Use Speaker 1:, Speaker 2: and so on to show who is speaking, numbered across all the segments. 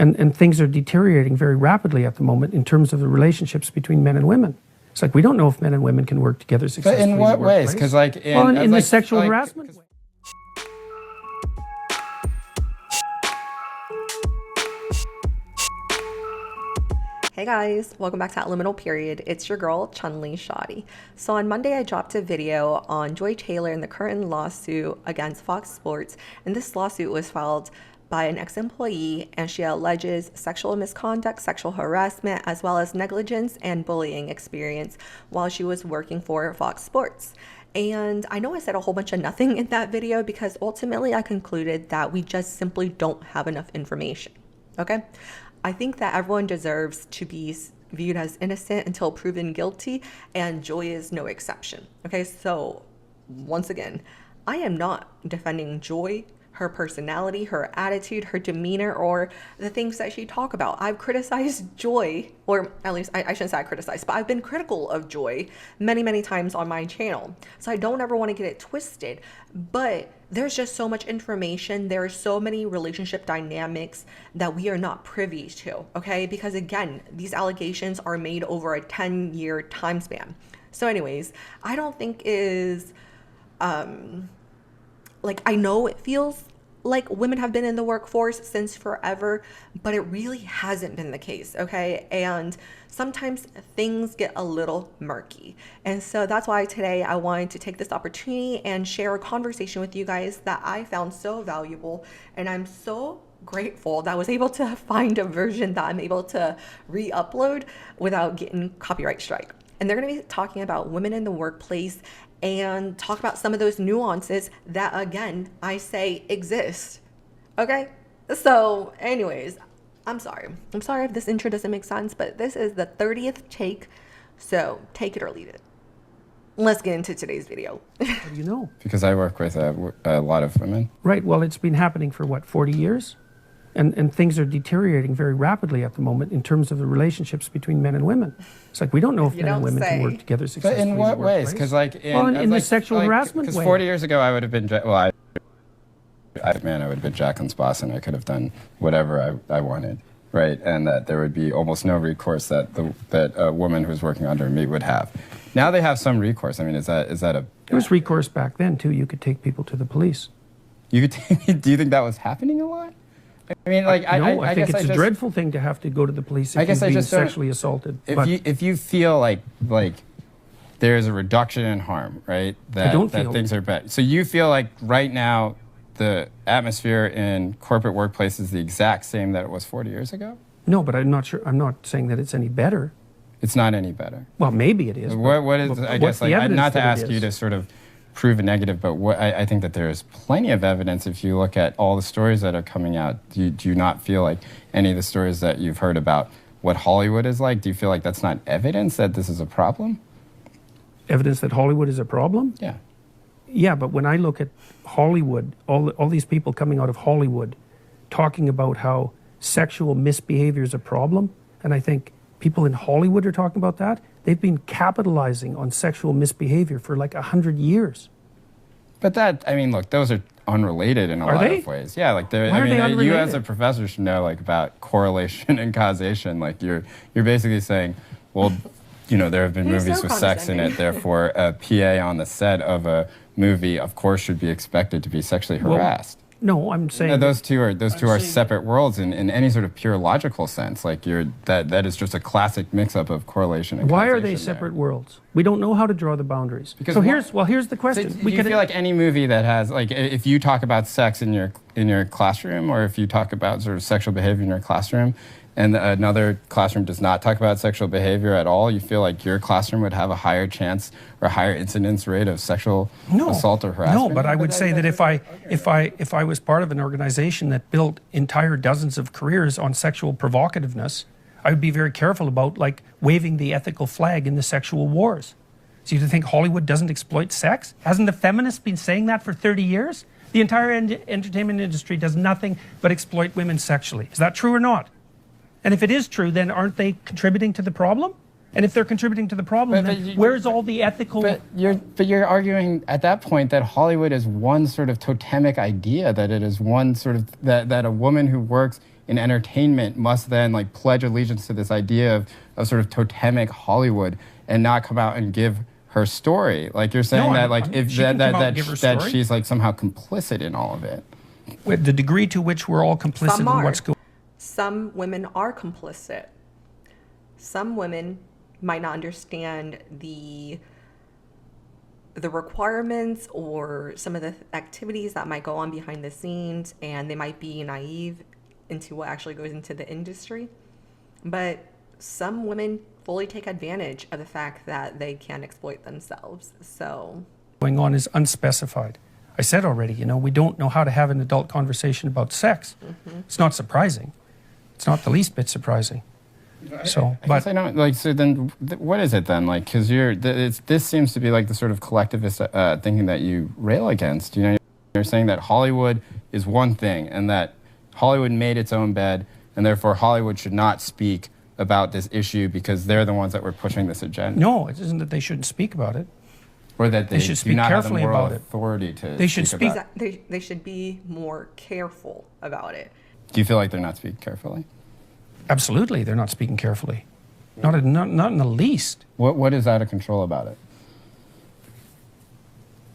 Speaker 1: And things are deteriorating very rapidly at the moment in terms of the relationships between men and women. It's like we don't know if men and women can work together successfully.
Speaker 2: But in what ways? Because like
Speaker 1: in the sexual harassment way.
Speaker 3: Hey guys, welcome back to At Liminal Period. It's your girl, Chun-Li Shoddy. So on Monday, I dropped a video on Joy Taylor and the current lawsuit against Fox Sports. And this lawsuit was filed by an ex-employee, and she alleges sexual misconduct, sexual harassment, as well as negligence and bullying experience while she was working for Fox Sports. And I know I said a whole bunch of nothing in that video because ultimately I concluded that we just simply don't have enough information, okay? I think that everyone deserves to be viewed as innocent until proven guilty, and Joy is no exception. Okay, so once again, I am not defending Joy, her personality, her attitude, her demeanor, or the things that she talked about. I've criticized Joy, or at least I shouldn't say I criticized, but I've been critical of Joy many, many times on my channel. So I don't ever want to get it twisted, but there's just so much information. There are so many relationship dynamics that we are not privy to, okay? Because again, these allegations are made over a 10-year time span. So anyways, I don't think is, like, I know it feels like women have been in the workforce since forever, but it really hasn't been the case, okay? And sometimes things get a little murky. And so that's why today I wanted to take this opportunity and share a conversation with you guys that I found so valuable. And I'm so grateful that I was able to find a version that I'm able to re-upload without getting copyright strike. And they're gonna be talking about women in the workplace and talk about some of those nuances that, again, I say exist, okay? So anyways, I'm sorry if this intro doesn't make sense, but this is the 30th take, so take it or leave it. Let's get into today's video.
Speaker 1: How do you know?
Speaker 2: Because I work with a lot of women.
Speaker 1: Right, well, it's been happening for what, 40 years? And things are deteriorating very rapidly at the moment in terms of the relationships between men and women. It's like we don't know if men and women can work together successfully.
Speaker 2: But in what ways? Because like
Speaker 1: in the sexual harassment way.
Speaker 2: Because 40 years ago I would have been, I would have been Jacqueline's boss, and I could have done whatever I wanted, right? And that there would be almost no recourse that a woman who's working under me would have. Now they have some recourse. I mean, is that a?
Speaker 1: There was recourse back then too. You could take people to the police.
Speaker 2: You could do you think that was happening a lot? I mean, like,
Speaker 1: I think it's a dreadful thing to have to go to the police if you've been sexually assaulted.
Speaker 2: If you feel like there's a reduction in harm, right? That things are bad. So you feel like right now the atmosphere in corporate workplace is the exact same that it was 40 years ago?
Speaker 1: No, but I'm not sure. I'm not saying that it's any better.
Speaker 2: It's not any better.
Speaker 1: Well, maybe it is.
Speaker 2: What is? I guess like not to ask you to sort of prove a negative, but I think that there's plenty of evidence if you look at all the stories that are coming out. Do you not feel like any of the stories that you've heard about what Hollywood is like, do you feel like that's not evidence that this is a problem?
Speaker 1: Evidence that Hollywood is a problem?
Speaker 2: Yeah.
Speaker 1: Yeah, but when I look at Hollywood, all these people coming out of Hollywood talking about how sexual misbehavior is a problem, and I think people in Hollywood are talking about that, they've been capitalizing on sexual misbehavior for like 100 years.
Speaker 2: But that, I mean, look, those are unrelated in a lot of ways. Yeah, like you as a professor should know like about correlation and causation. Like you're basically saying, well, you know, there have been movies with sex in it, therefore a PA on the set of a movie, of course, should be expected to be sexually harassed.
Speaker 1: No, I'm saying
Speaker 2: those two are separate worlds in any sort of pure logical sense. Like that is just a classic mix-up of correlation and
Speaker 1: why are they separate worlds? We don't know how to draw the boundaries. Because here's the question.
Speaker 2: So do you feel like any movie that has, like, if you talk about sex in your classroom, or if you talk about sort of sexual behavior in your classroom, and another classroom does not talk about sexual behavior at all, you feel like your classroom would have a higher chance or a higher incidence rate of sexual assault or harassment?
Speaker 1: No, but I would say that if I was part of an organization that built entire dozens of careers on sexual provocativeness, I would be very careful about like waving the ethical flag in the sexual wars. So you think Hollywood doesn't exploit sex? Hasn't the feminists been saying that for 30 years? The entire entertainment industry does nothing but exploit women sexually. Is that true or not? And if it is true, then aren't they contributing to the problem? And if they're contributing to the problem, then where's all the ethical...
Speaker 2: But you're arguing at that point that Hollywood is one sort of totemic idea, that it is one sort of... that a woman who works in entertainment must then like pledge allegiance to this idea of sort of totemic Hollywood and not come out and give her story. Like you're saying that like if that she's like somehow complicit in all of it.
Speaker 1: With the degree to which we're all complicit in what's going on.
Speaker 3: Some women are complicit. Some women might not understand the requirements or some of the activities that might go on behind the scenes, and they might be naive into what actually goes into the industry. But some women fully take advantage of the fact that they can exploit themselves. So
Speaker 1: going on is unspecified. I said already, you know, we don't know how to have an adult conversation about sex. It's not surprising. It's not the least bit surprising. So,
Speaker 2: I guess I don't like. So then, what is it then? Like, because this seems to be like the sort of collectivist thinking that you rail against. You know, you're saying that Hollywood is one thing, and that Hollywood made its own bed, and therefore Hollywood should not speak about this issue because they're the ones that were pushing this agenda.
Speaker 1: No, it isn't that they shouldn't speak about it.
Speaker 2: Or that they
Speaker 1: should speak
Speaker 2: do not
Speaker 1: carefully
Speaker 2: have the moral
Speaker 1: about it.
Speaker 2: Authority to
Speaker 1: they should speak.
Speaker 3: About they should be more careful about it.
Speaker 2: Do you feel like they're not speaking carefully?
Speaker 1: Absolutely, they're not speaking carefully. Not in the least.
Speaker 2: What is out of control about it?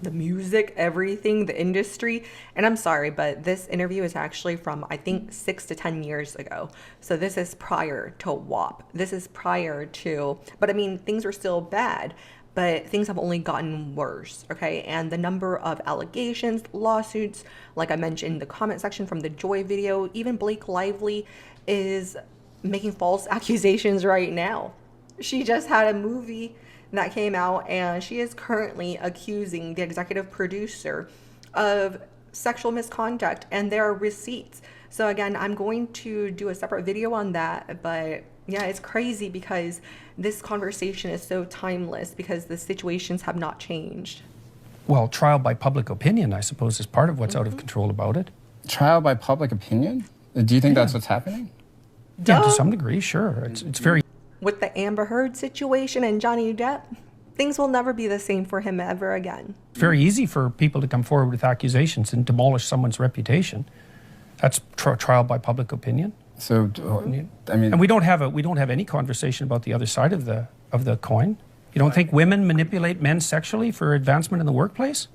Speaker 3: The music, everything, the industry. And I'm sorry, but this interview is actually from, I think, 6 to 10 years ago. So this is prior to WAP. This is prior to, but I mean, things are still bad, but things have only gotten worse, okay? And the number of allegations, lawsuits, like I mentioned in the comment section from the Joy video, even Blake Lively is making false accusations right now. She just had a movie that came out, and she is currently accusing the executive producer of sexual misconduct, and there are receipts. So again, I'm going to do a separate video on that, but yeah, it's crazy because this conversation is so timeless because the situations have not changed.
Speaker 1: Well, trial by public opinion, I suppose, is part of what's out of control about it.
Speaker 2: Trial by public opinion? Do you think that's what's happening?
Speaker 1: Yeah, to some degree, sure. It's very...
Speaker 3: With the Amber Heard situation and Johnny Depp, things will never be the same for him ever again.
Speaker 1: It's very easy for people to come forward with accusations and demolish someone's reputation. That's trial by public opinion.
Speaker 2: So, I mean,
Speaker 1: and we don't have any conversation about the other side of the coin. You don't think women manipulate men sexually for advancement in the workplace?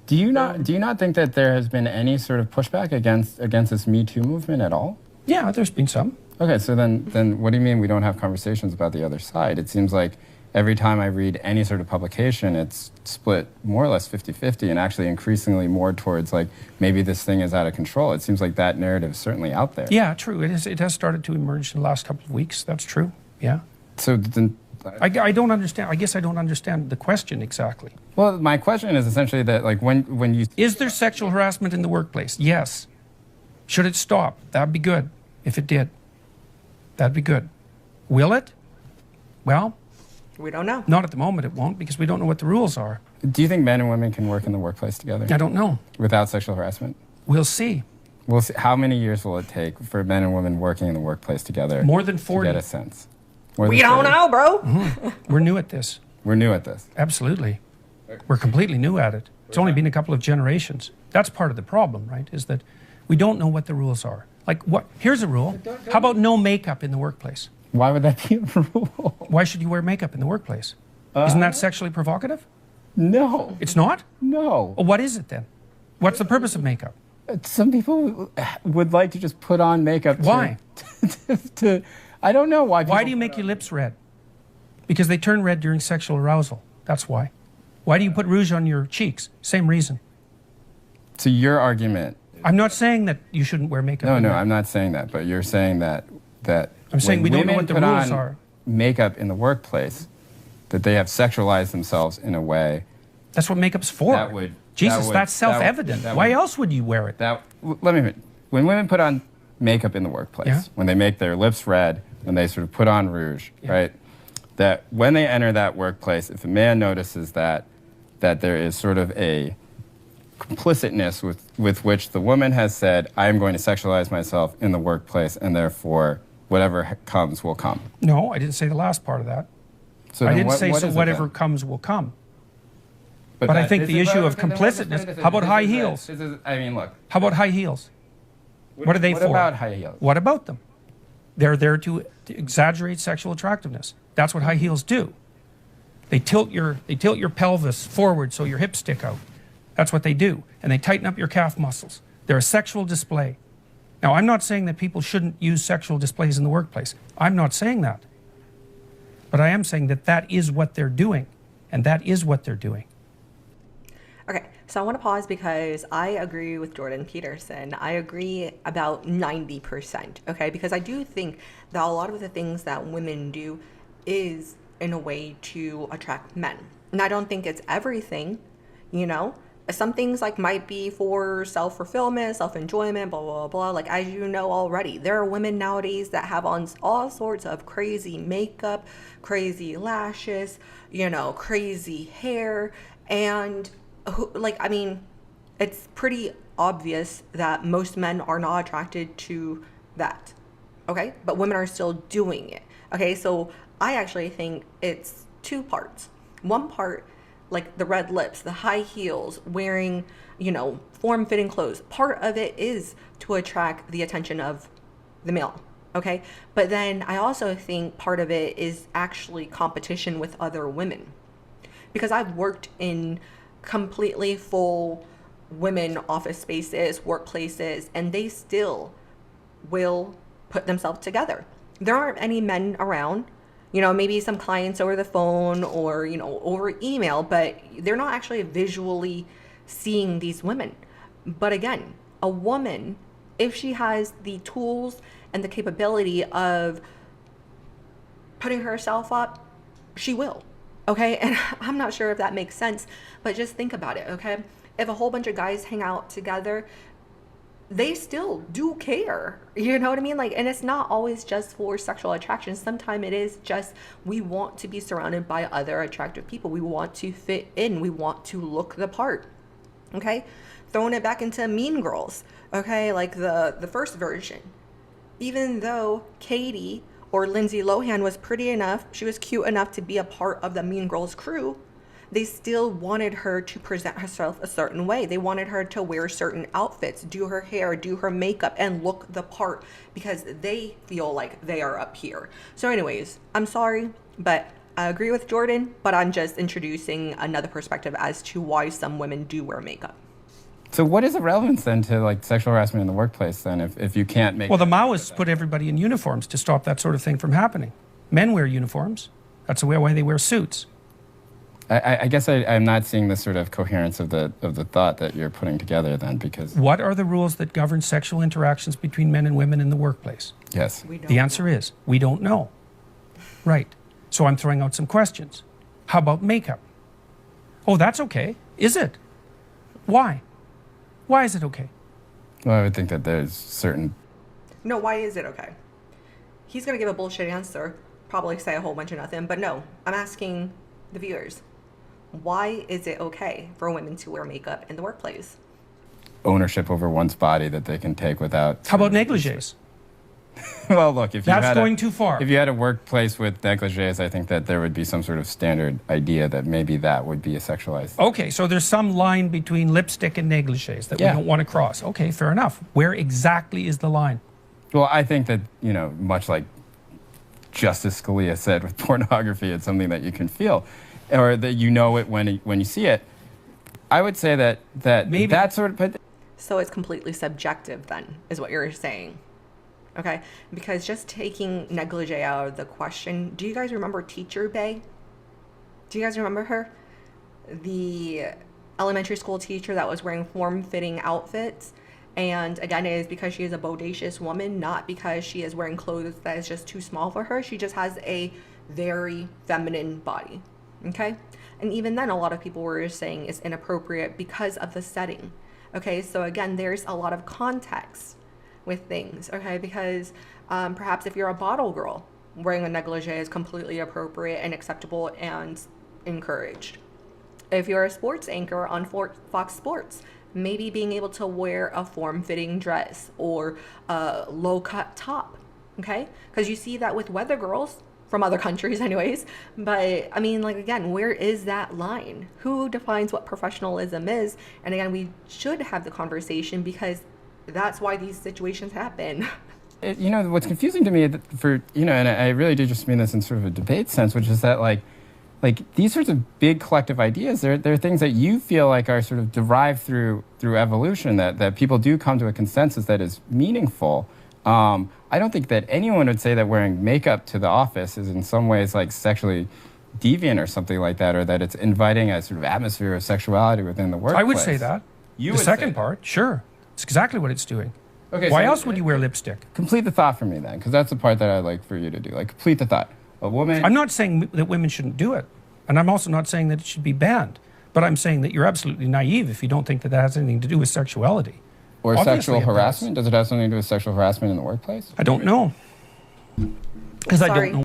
Speaker 2: Do you not think that there has been any sort of pushback against this Me Too movement at all?
Speaker 1: Yeah, there's been some.
Speaker 2: Okay, so then what do you mean we don't have conversations about the other side? It seems like every time I read any sort of publication, it's split more or less 50-50 and actually increasingly more towards like maybe this thing is out of control. It seems like that narrative is certainly out there.
Speaker 1: Yeah, true. It has started to emerge in the last couple of weeks. That's true. Yeah.
Speaker 2: So then...
Speaker 1: I don't understand. I guess I don't understand the question exactly.
Speaker 2: Well, my question is essentially that like when you...
Speaker 1: Is there sexual harassment in the workplace? Yes. Should it stop? That'd be good if it did. That'd be good. Will it? Well...
Speaker 3: We don't know.
Speaker 1: Not at the moment it won't, because we don't know what the rules are.
Speaker 2: Do you think men and women can work in the workplace together?
Speaker 1: I don't know.
Speaker 2: Without sexual harassment?
Speaker 1: We'll see.
Speaker 2: We'll see. How many years will it take for men and women working in the workplace together?
Speaker 1: More than 40.
Speaker 2: To get a sense.
Speaker 3: We don't know, bro.
Speaker 1: Mm-hmm. We're new at this.
Speaker 2: We're new at this.
Speaker 1: Absolutely. We're completely new at it. It's only been a couple of generations. That's part of the problem, right? Is that we don't know what the rules are. Like what? Here's a rule. How about no makeup in the workplace?
Speaker 2: Why would that be a rule?
Speaker 1: Why should you wear makeup in the workplace? Isn't that sexually provocative?
Speaker 2: No.
Speaker 1: It's not?
Speaker 2: No.
Speaker 1: Well, what is it then? What's the purpose of makeup?
Speaker 2: Some people would like to just put on makeup.
Speaker 1: Why?
Speaker 2: I don't know why.
Speaker 1: Why do you make your lips red? Because they turn red during sexual arousal. That's why. Why do you put rouge on your cheeks? Same reason.
Speaker 2: So your argument...
Speaker 1: I'm not saying that you shouldn't wear makeup.
Speaker 2: No, I'm not saying that. But you're saying that
Speaker 1: I'm saying we don't know what the rules are.
Speaker 2: Makeup in the workplace, that they have sexualized themselves in a way.
Speaker 1: That's what makeup's for. That's self-evident. Why else would you wear it?
Speaker 2: When women put on makeup in the workplace, when they make their lips red, when they sort of put on rouge, right? That when they enter that workplace, if a man notices that there is sort of a complicitness with which the woman has said, I am going to sexualize myself in the workplace, and therefore whatever comes will come.
Speaker 1: No, I didn't say the last part of that. So I didn't say so whatever comes will come. But I think the issue of complicitness, how about high heels?
Speaker 2: Look.
Speaker 1: How about high heels? What are they for?
Speaker 2: What about high heels?
Speaker 1: What about them? They're there to exaggerate sexual attractiveness. That's what high heels do. They tilt your pelvis forward so your hips stick out. That's what they do. And they tighten up your calf muscles. They're a sexual display. Now, I'm not saying that people shouldn't use sexual displays in the workplace. I'm not saying that. But I am saying that that is what they're doing. And that is what they're doing.
Speaker 3: Okay, so I want to pause because I agree with Jordan Peterson. I agree about 90%, okay? Because I do think that a lot of the things that women do is in a way to attract men. And I don't think it's everything, you know? Some things like might be for self-fulfillment, self-enjoyment, blah, blah, blah. Like, as you know already, there are women nowadays that have on all sorts of crazy makeup, crazy lashes, you know, crazy hair. And I mean, it's pretty obvious that most men are not attracted to that. Okay. But women are still doing it. Okay. So I actually think it's two parts. One part, like the red lips, the high heels, wearing, you know, form-fitting clothes. Part of it is to attract the attention of the male, okay? But then I also think part of it is actually competition with other women. Because I've worked in completely full women office spaces, workplaces, and they still will put themselves together. There aren't any men around. You know, maybe some clients over the phone or, you know, over email, but they're not actually visually seeing these women. But again, a woman, if she has the tools and the capability of putting herself up, she will. Okay. And I'm not sure if that makes sense, but just think about it. Okay. If a whole bunch of guys hang out together, they still do care, you know what I mean? Like, and it's not always just for sexual attraction. Sometimes it is just, we want to be surrounded by other attractive people. We want to fit in. We want to look the part. Okay. Throwing it back into Mean Girls. Okay. Like the first version, even though Katie or Lindsay Lohan was pretty enough, she was cute enough to be a part of the Mean Girls crew, they still wanted her to present herself a certain way. They wanted her to wear certain outfits, do her hair, do her makeup, and look the part because they feel like they are up here. So anyways, I'm sorry, but I agree with Jordan, but I'm just introducing another perspective as to why some women do wear makeup.
Speaker 2: So what is the relevance then to like sexual harassment in the workplace then if you can't make...
Speaker 1: Well, the Maoists put everybody in uniforms to stop that sort of thing from happening. Men wear uniforms. That's the way they wear suits.
Speaker 2: I guess I'm not seeing the sort of coherence of the thought that you're putting together then, because...
Speaker 1: What are the rules that govern sexual interactions between men and women in the workplace?
Speaker 2: Yes.
Speaker 1: The answer is, we don't know. Right. So I'm throwing out some questions. How about makeup? Oh, that's okay. Is it? Why? Why is it okay?
Speaker 2: Well, I would think that there's certain...
Speaker 3: No, why is it okay? He's going to give a bullshit answer, probably say a whole bunch of nothing, but no, I'm asking the viewers. Why is it okay for women to wear makeup in the workplace?
Speaker 2: Ownership over one's body that they can take without...
Speaker 1: How about negligees?
Speaker 2: Well, look, if you
Speaker 1: That's going too far.
Speaker 2: If you had a workplace with negligees, I think that there would be some sort of standard idea that maybe that would be a sexualized...
Speaker 1: Okay, so there's some line between lipstick and negligees that we don't want to cross. Okay, fair enough. Where exactly is the line?
Speaker 2: Well, I think that, you know, much like Justice Scalia said with pornography, it's something that you can feel, or that you know it when you see it. I would say that maybe that sort of...
Speaker 3: So it's completely subjective then, is what you're saying. Okay, because just taking negligee out of the question, do you guys remember Teacher Bay? Do you guys remember her? The elementary school teacher that was wearing form-fitting outfits. And again, it is because she is a bodacious woman, not because she is wearing clothes that is just too small for her. She just has a very feminine body, okay? And even then, a lot of people were saying it's inappropriate because of the setting, okay? So again, there's a lot of context with things, okay? Because perhaps if you're a bottle girl, wearing a negligee is completely appropriate and acceptable and encouraged. If you're a sports anchor on Fox Sports, maybe being able to wear a form-fitting dress or a low-cut top, okay? Because you see that with weather girls from other countries anyways. But, I mean, like, again, where is that line? Who defines what professionalism is? And again, we should have the conversation because that's why these situations happen.
Speaker 2: What's confusing to me and I really do just mean this in sort of a debate sense, which is that like these sorts of big collective ideas, they're things that you feel like are sort of derived through evolution, that people do come to a consensus that is meaningful. I don't think that anyone would say that wearing makeup to the office is in some ways like sexually deviant or something like that, or that it's inviting a sort of atmosphere of sexuality within the workplace.
Speaker 1: I would say that. The second part, sure. It's exactly what it's doing. Okay, why else would you wear lipstick?
Speaker 2: Complete the thought for me then, because that's the part that I'd like for you to do. Like, complete the thought. A woman...
Speaker 1: I'm not saying that women shouldn't do it. And I'm also not saying that it should be banned. But I'm saying that you're absolutely naive if you don't think that that has anything to do with sexuality.
Speaker 2: Or sexual harassment? Does it have something to do with sexual harassment in the workplace?
Speaker 1: I don't know. Because I don't know.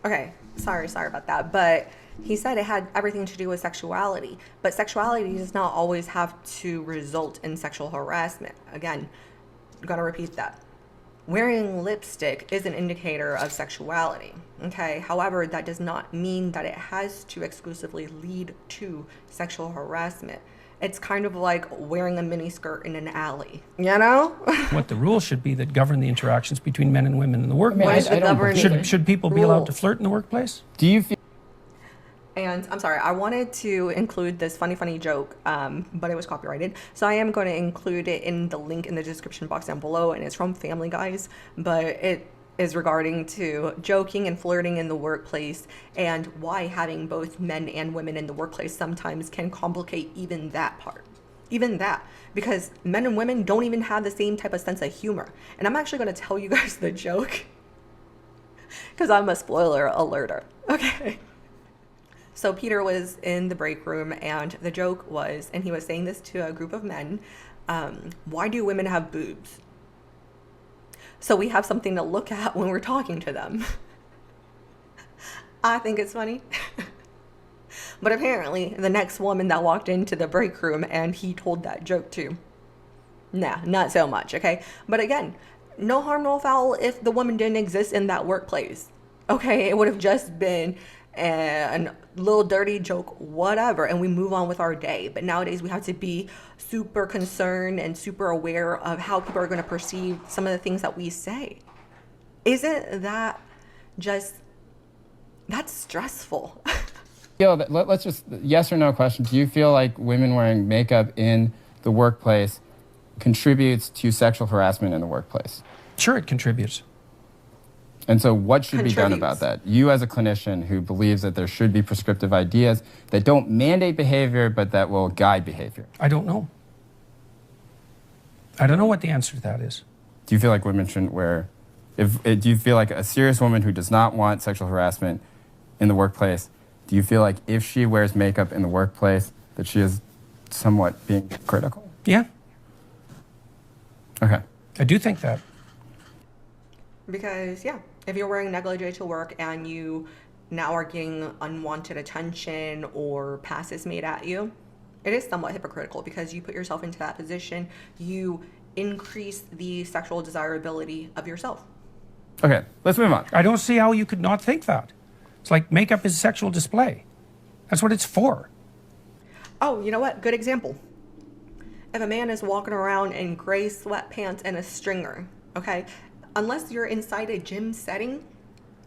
Speaker 3: Okay, sorry about that. But he said it had everything to do with sexuality. But sexuality does not always have to result in sexual harassment. Again, I'm going to repeat that. Wearing lipstick is an indicator of sexuality, okay? However, that does not mean that it has to exclusively lead to sexual harassment. It's kind of like wearing a miniskirt in an alley, you know?
Speaker 1: What the rules should be that govern the interactions between men and women in the workplace. Should people be allowed to flirt in the workplace?
Speaker 2: Do you feel...
Speaker 3: And I'm sorry, I wanted to include this funny joke, but it was copyrighted. So I am going to include it in the link in the description box down below, and it's from Family Guys, but it is regarding to joking and flirting in the workplace and why having both men and women in the workplace sometimes can complicate even that part. Even that, because men and women don't even have the same type of sense of humor. And I'm actually going to tell you guys the joke because I'm a spoiler alerter. Okay. So Peter was in the break room, and the joke was, and he was saying this to a group of men, why do women have boobs? So we have something to look at when we're talking to them. I think it's funny. But apparently, the next woman that walked into the break room and he told that joke to, nah, not so much, okay? But again, no harm, no foul if the woman didn't exist in that workplace. Okay, it would have just been a little dirty joke, whatever, and we move on with our day. But nowadays we have to be super concerned and super aware of how people are going to perceive some of the things that we say. Isn't that just, that's stressful?
Speaker 2: Let's just, yes or no question. Do you feel like women wearing makeup in the workplace contributes to sexual harassment in the workplace?
Speaker 1: Sure, it contributes.
Speaker 2: And so what should be done about that? You as a clinician who believes that there should be prescriptive ideas that don't mandate behavior, but that will guide behavior.
Speaker 1: I don't know. I don't know what the answer to that is.
Speaker 2: Do you feel like women shouldn't wear, do you feel like a serious woman who does not want sexual harassment in the workplace, do you feel like if she wears makeup in the workplace that she is somewhat being critical?
Speaker 1: Yeah.
Speaker 2: Okay.
Speaker 1: I do think that.
Speaker 3: Because, yeah, if you're wearing negligee to work and you now are getting unwanted attention or passes made at you, it is somewhat hypocritical because you put yourself into that position. You increase the sexual desirability of yourself.
Speaker 2: Okay, let's move on.
Speaker 1: I don't see how you could not think that. It's like makeup is sexual display. That's what it's for.
Speaker 3: Oh, you know what? Good example. If a man is walking around in gray sweatpants and a stringer, okay, unless you're inside a gym setting,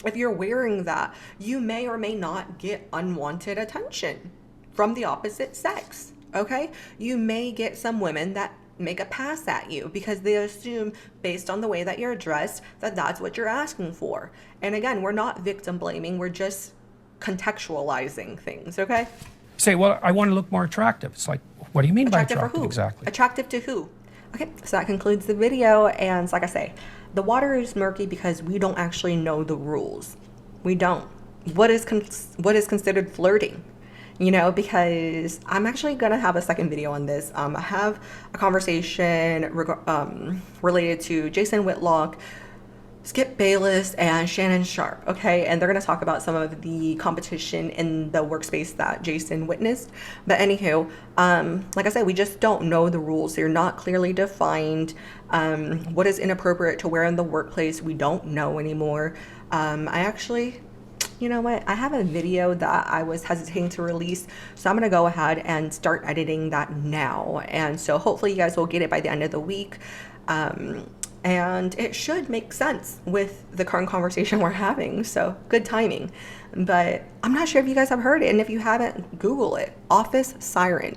Speaker 3: if you're wearing that, you may or may not get unwanted attention from the opposite sex, okay? You may get some women that make a pass at you because they assume based on the way that you're dressed that that's what you're asking for. And again, we're not victim blaming, we're just contextualizing things, okay?
Speaker 1: Say, well, I want to look more attractive. It's like, what do you mean
Speaker 3: attractive
Speaker 1: by attractive
Speaker 3: for who?
Speaker 1: Exactly?
Speaker 3: Attractive to who? Okay, so that concludes the video, and like I say, the water is murky because we don't actually know the rules. We don't. What is considered flirting? You know, because I'm actually gonna have a second video on this. I have a conversation related to Jason Whitlock, Skip Bayless, and Shannon Sharp, okay? And they're gonna talk about some of the competition in the workspace that Jason witnessed. But anywho, like I said, we just don't know the rules. They're not clearly defined. What is inappropriate to wear in the workplace, we don't know anymore. I actually, you know what? I have a video that I was hesitating to release, so I'm gonna go ahead and start editing that now. And so hopefully you guys will get it by the end of the week. And it should make sense with the current conversation we're having. So good timing. But I'm not sure if you guys have heard it. And if you haven't, Google it. Office siren.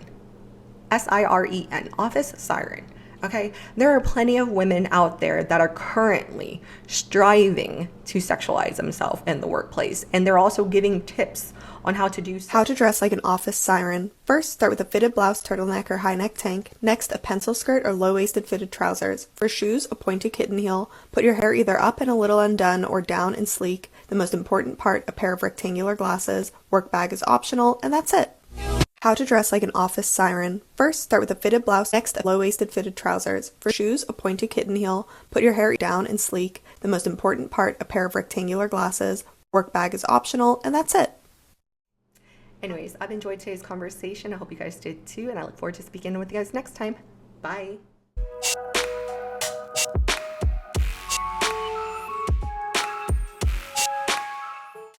Speaker 3: SIREN. Office siren. Okay, there are plenty of women out there that are currently striving to sexualize themselves in the workplace, and they're also giving tips on how to do so.
Speaker 4: How to dress like an office siren. First, start with a fitted blouse, turtleneck, or high neck tank. Next, a pencil skirt or low-waisted fitted trousers. For shoes, a pointed kitten heel. Put your hair either up and a little undone or down and sleek. The most important part, a pair of rectangular glasses. Work bag is optional, and that's it. How to dress like an office siren. First, start with a fitted blouse. Next, low-waisted fitted trousers. For shoes, a pointed kitten heel. Put your hair down and sleek. The most important part, a pair of rectangular glasses. Work bag is optional, and that's it.
Speaker 3: Anyways, I've enjoyed today's conversation. I hope you guys did too, and I look forward to speaking with you guys next time. Bye.